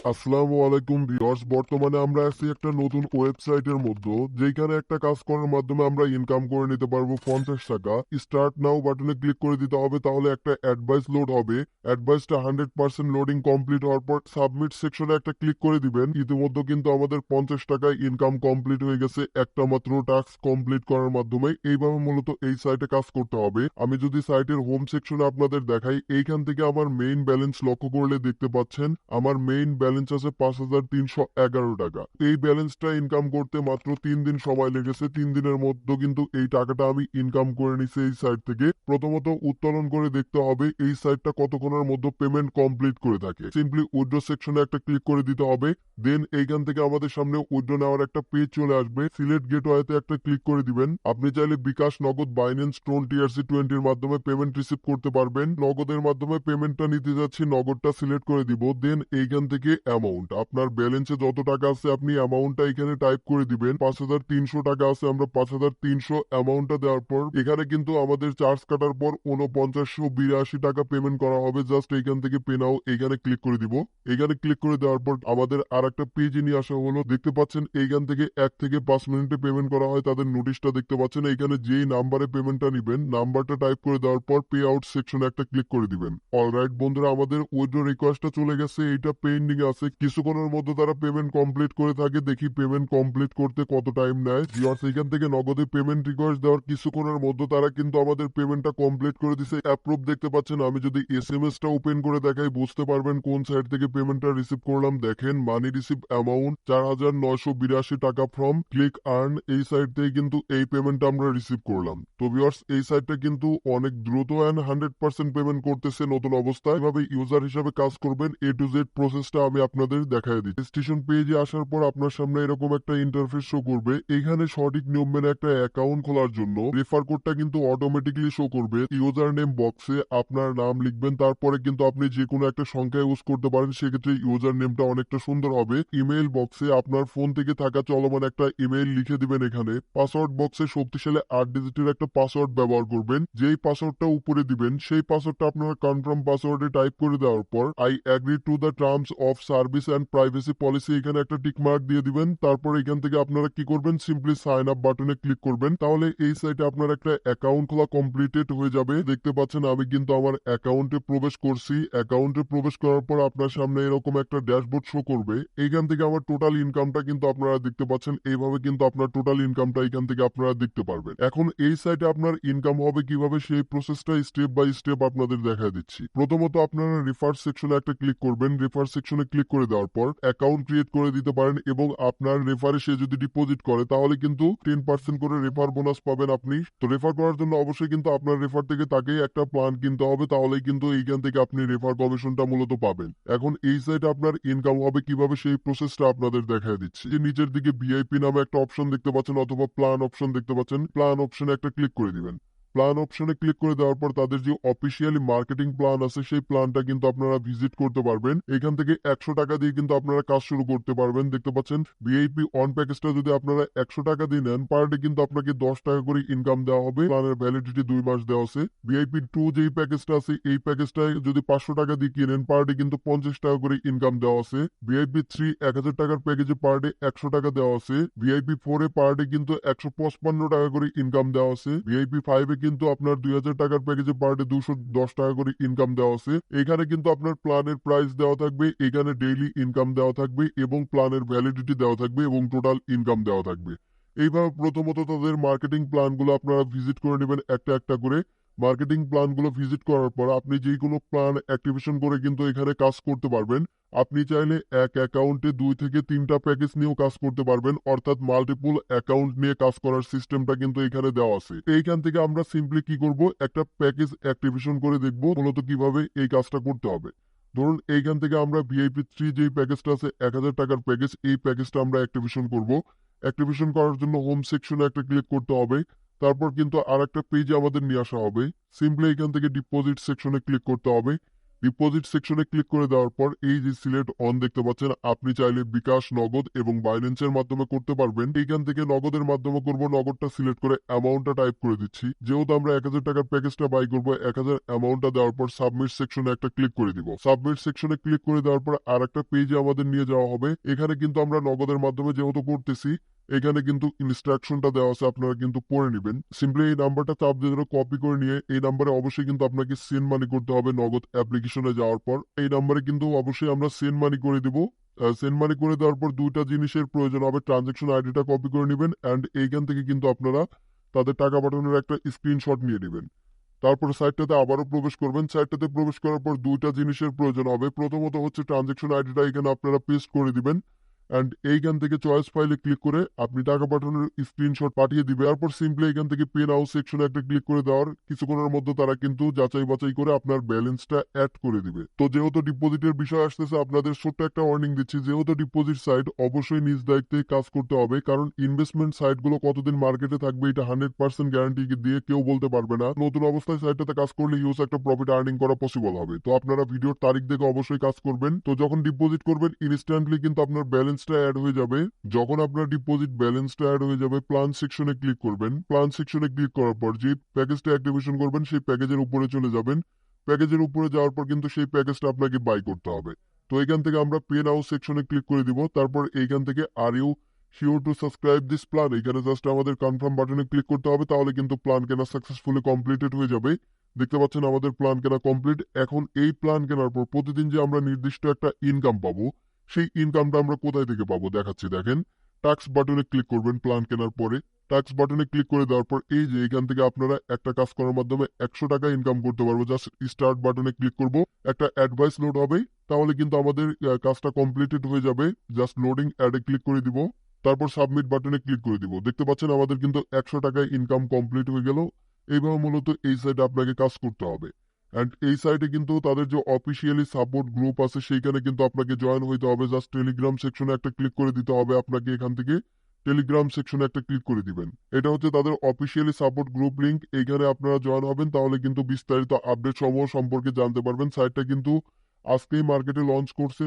আসসালামু আলাইকুম ভিউয়ার্স। বর্তমানে আমরা আছি একটা নতুন ওয়েবসাইটের মধ্যে, যেখানে একটা কাজ করার মাধ্যমে আমরা ইনকাম করে নিতে পারবো 50 টাকা। স্টার্ট নাও বাটনে ক্লিক করে দিতে হবে, তাহলে একটা অ্যাডভাইস লোড হবে। অ্যাডভাইসটা 100% লোডিং কমপ্লিট হওয়ার পর সাবমিট সেকশনে একটা ক্লিক করে দিবেন। ইতিমধ্যে কিন্তু আমাদের 50 টাকা ইনকাম কমপ্লিট হয়ে গেছে একটা মাত্র টাস্ক কমপ্লিট করার মাধ্যমে। এইভাবে মূলত এই সাইটে কাজ করতে হবে। আমি যদি সাইটের হোম সেকশনে আপনাদের দেখাই, এইখান থেকে আমার মেইন ব্যালেন্স লক্ষ্য করলে দেখতে পাচ্ছেন আমার মেইন ব্যালেন্স আছে 5,311 টাকা। এই ব্যালেন্সটা ইনকাম করতে মাত্র 3 দিন সময় লেগেছে। 3 দিনের মধ্যে কিন্তু এই টাকাটা আমি ইনকাম করে নিছি এই সাইট থেকে। প্রথমত উত্তোলন করে দেখতে হবে এই সাইটটা কতক্ষণের মধ্যে পেমেন্ট কমপ্লিট করে থাকে। সিম্পলি উইথড্র সেকশনে একটা ক্লিক করে দিতে হবে। দেন এইখান থেকে আমাদের সামনে উইথড্র নেওয়ার একটা পেজ চলে আসবে। সিলেক্ট গেটওয়েতে একটা ক্লিক করে দিবেন। আপনি চাইলে বিকাশ, নগদ, বাইন্যান্স, টোন, TRC20 এর মাধ্যমে পেমেন্ট রিসিভ করতে পারবেন। নগদের মাধ্যমে পেমেন্টটা নিতে যাচ্ছি, নগদটা সিলেক্ট করে দিব। দেন এইখান থেকে অ্যামাউন্ট, আপনার ব্যালেন্সে যত টাকা আছে আপনি অ্যামাউন্টটা এখানে টাইপ করে দিবেন। 5,300 টাকা আছে, আমরা 5,300 অ্যামাউন্টটা দেওয়ার পর এখানে কিন্তু আমাদের চার্জ কাটার পর 4982 টাকা পেমেন্ট করা হবে। জাস্ট এইখান থেকে পে নাও এখানে ক্লিক করে দিব। এখানে ক্লিক করে দেওয়ার পর আমাদের আর একটা পেজে নিয়ে আসা হলো। দেখতে পাচ্ছেন এইখান থেকে 1 থেকে 5 মিনিটে পেমেন্ট করা হয়, তাদের নোটিশটা দেখতে পাচ্ছেন। এইখানে যেই নাম্বারে পেমেন্টটা নিবেন নাম্বারটা টাইপ করে দেওয়ার পর পে আউট সেকশনে একটা ক্লিক করে দিবেন। অলরাইট বন্ধুরা, আমাদের উইথড্র রিকোয়েস্টটা চলে গেছে। এইটা পেন্ডিং আছে, কিছুক্ষণের মধ্যে তারা পেমেন্ট কমপ্লিট করে থাকে। দেখি পেমেন্ট কমপ্লিট করতে কত টাইম নেয়। ভিউয়ার্স, এইখান থেকে নগদে পেমেন্ট রিকোয়েস্ট দেওয়ার কিছুক্ষণের মধ্যে তারা কিন্তু আমাদের পেমেন্টটা কমপ্লিট করে দিছে। অ্যাপ্রুভ দেখতে পাচ্ছেন। আমি যদি SMS টা ওপেন করে দেখাই বুঝতে পারবেন কোন সাইট থেকে পেমেন্টটা রিসিভ করলাম। দেখেন, মানি রিসিভ অ্যামাউন্ট 4,982 টাকা ফ্রম ক্লিক আর্ন। এই সাইট থেকে কিন্তু এই পেমেন্টটা আমরা রিসিভ করলাম। তো ভিউয়ার্স, এই সাইটটা কিন্তু অনেক দ্রুত অ্যান্ড 100% পেমেন্ট করতেছে নতুন অবস্থায়। এভাবে ইউজার হিসাবে কাজ করবেন। A to Z প্রসেসটা আমি আপনাদের দেখাই দিই। স্টেশন পেজে আসার পর আপনার সামনে এরকম একটা ইন্টারফেস শো করবে। এখানে সঠিক নিয়ম মেনে একটা অ্যাকাউন্ট খোলার জন্য রেফার কোডটা কিন্তু অটোমেটিকলি শো করবে। ইউজার নেম বক্সে আপনার নাম লিখবেন, তারপরে কিন্তু আপনি যে কোনো একটা সংখ্যা ইউজ করতে পারেন, সেক্ষেত্রে ইউজার নেমটা অনেকটা সুন্দর হবে। ইমেইল বক্সে আপনার ফোন থেকে থাকা চলমান একটা ইমেইল লিখে দিবেন এখানে। পাসওয়ার্ড বক্সে শক্তিশালী 8 ডিজিটের একটা পাসওয়ার্ড ব্যবহার করবেন। যেই পাসওয়ার্ডটা উপরে দিবেন সেই পাসওয়ার্ডটা আপনারা কনফার্ম পাসওয়ার্ডে টাইপ করে দেওয়ার পর I agree to the terms of service and privacy policy এখানে একটা টিক মার্ক দিয়ে দিবেন। তারপর এখান থেকে আপনারা কি করবেন, সিম্পলি সাইন আপ বাটনে ক্লিক করবেন। তাহলে এই সাইটে আপনার একটা অ্যাকাউন্ট খোলা কমপ্লিটেড হয়ে যাবে। দেখতে পাচ্ছেন আমি কিন্তু আমার অ্যাকাউন্টে প্রবেশ করছি। অ্যাকাউন্টে প্রবেশ করার পর আপনার সামনে এরকম একটা ড্যাশবোর্ড শো করবে। এইখান থেকে আমার টোটাল ইনকামটা কিন্তু আপনারা দেখতে পাচ্ছেন। এইভাবে কিন্তু আপনার টোটাল ইনকামটা এখান থেকে আপনারা দেখতে পারবেন। এখন এই সাইটে আপনার ইনকাম হবে কিভাবে সেই প্রসেসটা স্টেপ বাই স্টেপ আপনাদের দেখা দিচ্ছি। প্রথমত আপনারা রেফার সেকশনে একটা ক্লিক করবেন। রেফার সেকশনে ক্লিক করে দেওয়ার পর অ্যাকাউন্ট ক্রিয়েট করে দিতে পারেন এবং আপনার রেফারে সে যদি ডিপোজিট করে তাহলে কিন্তু 10% করে রেফার বোনাস পাবেন আপনি। তো রেফার করার জন্য অবশ্যই কিন্তু আপনার রেফার থেকে তাকেই একটা প্ল্যান কিনতে হবে, তাহলেই কিন্তু এইখান থেকে আপনি রেফার কমিশনটা মূলত পাবেন। এখন এই সাইটে আপনার ইনকাম হবে কিভাবে সেই প্রসেসটা আপনাদের দেখা দিচ্ছি। যে নিচের দিকে ভিআইপি নামে একটা অপশন দেখতে পাচ্ছেন অথবা প্ল্যান অপশন দেখতে পাচ্ছেন। প্ল্যান অপশনে একটা ক্লিক করে দিবেন। প্ল্যান অপশনে ক্লিক করে দেওয়ার পর তাদের যে অফিসিয়ালি মার্কেটিং প্ল্যান আছে সেই প্ল্যানটা কিন্তু আপনারা ভিজিট করতে পারবেন। এখান থেকে 100 টাকা দিয়ে কিন্তু আপনারা কাজ শুরু করতে পারবেন। দেখতে পাচ্ছেন ভিআইপি অন প্যাকেজটা যদি আপনারা 100 টাকা দিয়ে নেন, পার ডে কিন্তু আপনাকে 10 টাকা করে ইনকাম দেওয়া হবে। প্ল্যানের ভ্যালিডিটি 2 মাস দেওয়া আছে। ভিআইপি 2 যেই প্যাকেজটা আছে এই প্যাকেজটায় যদি 500 টাকা দিয়ে কিনেন, পার ডে কিন্তু 50 টাকা করে ইনকাম দেওয়া আছে। ভিআইপি 3 1000 টাকার প্যাকেজে পার ডে 100 টাকা দেওয়া আছে। ভিআইপি 4 এ পার ডে কিন্তু 155 টাকা করে ইনকাম দেওয়া আছে। ভিআইপি 5 এ কিন্তু আপনার 2000 টাকার প্যাকেজে পার ডে 210 টাকা করে ইনকাম দেওয়া আছে। এখানে কিন্তু আপনার প্ল্যানের প্রাইস দেওয়া থাকবে, এখানে ডেইলি ইনকাম দেওয়া থাকবে এবং প্ল্যানের ভ্যালিডিটি দেওয়া থাকবে এবং টোটাল ইনকাম দেওয়া থাকবে। এইভাবে প্রথমত তাদের মার্কেটিং প্ল্যানগুলো আপনারা ভিজিট করে নেবেন একটা একটা করে। মার্কেটিং প্ল্যানগুলো ভিজিট করার পর আপনি যে কোনো প্ল্যান অ্যাক্টিভেশন করে কিন্তু এখানে কাজ করতে পারবেন। আপনি চাইলে এক অ্যাকাউন্টে 2 থেকে 3টা প্যাকেজ নিয়েও কাজ করতে পারবেন, অর্থাৎ মাল্টিপল অ্যাকাউন্ট নিয়ে কাজ করার সিস্টেমটা কিন্তু এখানে দেওয়া আছে। এইখান থেকে আমরা সিম্পলি কি করব, একটা প্যাকেজ অ্যাক্টিভেশন করে দেখব মূলত কিভাবে এই কাজটা করতে হবে। ধরুন এইখান থেকে আমরা ভিআইপি 3 যেই প্যাকেজটা আছে 1000 টাকার প্যাকেজ, এই প্যাকেজটা আমরা অ্যাক্টিভেশন করব। অ্যাক্টিভেশন করার জন্য হোম সেকশনে একটা ক্লিক করতে হবে। তারপর কিন্তু আরেকটা পেজে আমাদের নিয়ে আসা হবে। সিম্পলি এখান থেকে ডিপোজিট সেকশনে ক্লিক করতে হবে। ডিপোজিট সেকশনে ক্লিক করে দেওয়ার পর এই যে সিলেক্ট অন দেখতে পাচ্ছেন, আপনি চাইলে বিকাশ, নগদ এবং বাইন্যান্সের মাধ্যমে করতে পারবেন। এইখান থেকে নগদের মাধ্যমে করব, নগদটা সিলেক্ট করে অ্যামাউন্টটা টাইপ করে দিচ্ছি। যেহেতু আমরা 1000 টাকার প্যাকেজটা বাই করবো, 1000 অ্যামাউন্টটা দেওয়ার পর সাবমিট সেকশনে একটা ক্লিক করে দিব। সাবমিট সেকশনে ক্লিক করে দেওয়ার পর আর একটা পেজে আমাদের নিয়ে যাওয়া হবে। এখানে কিন্তু আমরা নগদের মাধ্যমে যেহেতু করতেছি, এখানে কিন্তু ইনস্ট্রাকশনটা দেওয়া আছে, আপনারা কিন্তু পড়ে নেবেন। সিম্পলি এই নাম্বারটা চাপ দিয়ে কপি করে নিয়ে এই নাম্বারে অবশ্যই কিন্তু আপনাকে সেন্ড মানি করতে হবে নগদ অ্যাপ্লিকেশনে যাওয়ার পর। এই নাম্বারে কিন্তু অবশ্যই আমরা সেন্ড মানি করে দিব। সেন্ড মানি করে দেওয়ার পর দুইটা জিনিসের প্রয়োজন হবে, ট্রানজেকশন আইডিটা কপি করে নেবেন অ্যান্ড এইখান থেকে কিন্তু আপনারা তাদের টাকা পাঠানোর একটা স্ক্রিনশট নিয়ে নেবেন। তারপর সাইটটাতে আবারও প্রবেশ করবেন। সাইটটাতে প্রবেশ করার পর দুইটা জিনিসের প্রয়োজন হবে। প্রথমত হচ্ছে ট্রানজেকশন আইডিটা এখানে আপনারা পেস্ট করে দিবেন অ্যান্ড এইখান থেকে চয়েস ফাইলে ক্লিক করে আপনি টাকা পাঠানোর স্ক্রিনশট পাঠিয়ে দিবে। তারপর সিম্পলি এখান থেকে পে নাও সেকশনে একটা ক্লিক করে দেওয়ার কিছুক্ষণের মধ্যে তারা কিন্তু যাচাই বাছাই করে আপনার ব্যালেন্সটা অ্যাড করে দিবে। তো যেহেতু ডিপোজিটের বিষয় আসতেছে, আপনাদের ছোট্ট একটা ওয়ার্নিং দিচ্ছি, যেহেতু ডিপোজিট সাইট অবশ্যই নিজ দায়িত্বে কাজ করতে হবে, কারণ ইনভেস্টমেন্ট সাইটগুলো কতদিন মার্কেটে থাকবে এটা 100% গ্যারান্টি দিয়ে কেউ বলতে পারবে না। নতুন অবস্থায় সাইটটাতে কাজ করলে হিউজ একটা প্রফিট আর্নিং করা পসিবল হবে। তো আপনারা ভিডিওর তারিখ দেখে অবশ্যই কাজ করবেন। তো যখন ডিপোজিট করবেন ইনস্ট্যান্টলি কিন্তু আপনার ব্যালেন্সটা অ্যাড হয়ে যাবে। যখন আপনার ডিপোজিট ব্যালেন্সটা অ্যাড হয়ে যাবে, প্ল্যান সেকশনে ক্লিক করবেন। প্ল্যান সেকশনে ক্লিক করার পর যে প্যাকেজটা অ্যাক্টিভেশন করবেন সেই প্যাকেজের উপরে চলে যাবেন। প্যাকেজের উপরে যাওয়ার পর কিন্তু সেই প্যাকেজটা আপনাকে বাই করতে হবে। তো এখান থেকে আমরা পে নাও সেকশনে ক্লিক করে দিব। তারপর এইখান থেকে are you sure to subscribe this plan, এখানে জাস্ট আমাদের কনফার্ম বাটনে ক্লিক করতে হবে, তাহলে কিন্তু প্ল্যান কেনা সাকসেসফুলি কমপ্লিটেড হয়ে যাবে। দেখতে পাচ্ছেন আমাদের প্ল্যান কেনা কমপ্লিট। এখন এই প্ল্যান কেনার পর প্রতিদিন যে আমরা নির্দিষ্ট একটা ইনকাম পাবো, সেই ইনকামটা আমরা কোথায় থেকে পাবো দেখাচ্ছি। দেখেন, টাক্স বাটনে ক্লিক করবেন প্ল্যান কেনার পরে। টাক্স বাটনে ক্লিক করে দেওয়ার পর এই যে এখান থেকে আপনারা একটা কাজ করার মাধ্যমে 100 টাকা ইনকাম করতে পারবো। জাস্ট স্টার্ট বাটনে ক্লিক করব, একটা অ্যাডভাইস লোড হবে, তাহলে কিন্তু আমাদের কাজটা কমপ্লিটেড হয়ে যাবে। জাস্ট লোডিং অ্যাডে ক্লিক করে দিব, তারপর সাবমিট বাটনে ক্লিক করে দিব। দেখতে পাচ্ছেন আমাদের কিন্তু 100 টাকায় ইনকাম কমপ্লিট হয়ে গেল। এইভাবে মূলত এই সাইটে আপনাকে কাজ করতে হবে। অ্যান্ড এই সাইটে কিন্তু তাদের যে অফিসিয়ালি সাপোর্ট গ্রুপ আছে সেইখানে কিন্তু আপনাকে জয়েন হইতে হবে। জাস্ট টেলিগ্রাম সেকশনে একটা ক্লিক করে দিতে হবে আপনাকে। এখান থেকে টেলিগ্রাম সেকশনে একটা ক্লিক করে দিবেন। এটা হচ্ছে তাদের অফিসিয়ালি সাপোর্ট গ্রুপ লিংক। এইখানে আপনারা জয়েন হবেন, তাহলে কিন্তু বিস্তারিত আপডেট সমূহ সম্পর্কে জানতে পারবেন। সাইটটা কিন্তু আজকেই মার্কেটে লঞ্চ করছে।